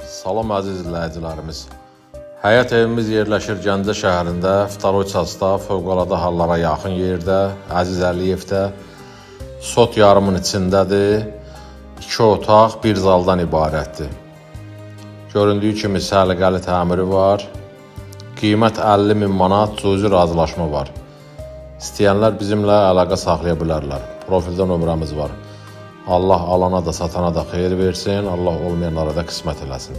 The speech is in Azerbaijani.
Salam əziz izləyicilərimiz. Həyat evimiz yerləşir Gəncə şəhərində, Ftaroçasda, fövqəladə hallara yaxın yerdə, Əziz Əliyevdə, Sot yarımın içindədir. 2 otaq, 1 zaldan ibarətdir. Göründüyü kimi səliqəli təmiri var. Qiymət 50.000 manat, cüzi razılaşma var. İstəyənlər bizimlə əlaqə saxlaya bilərlər. Profildə nömrəmiz var. Allah alana da satana da xeyir versin, Allah olmayanlara da qismət eləsin.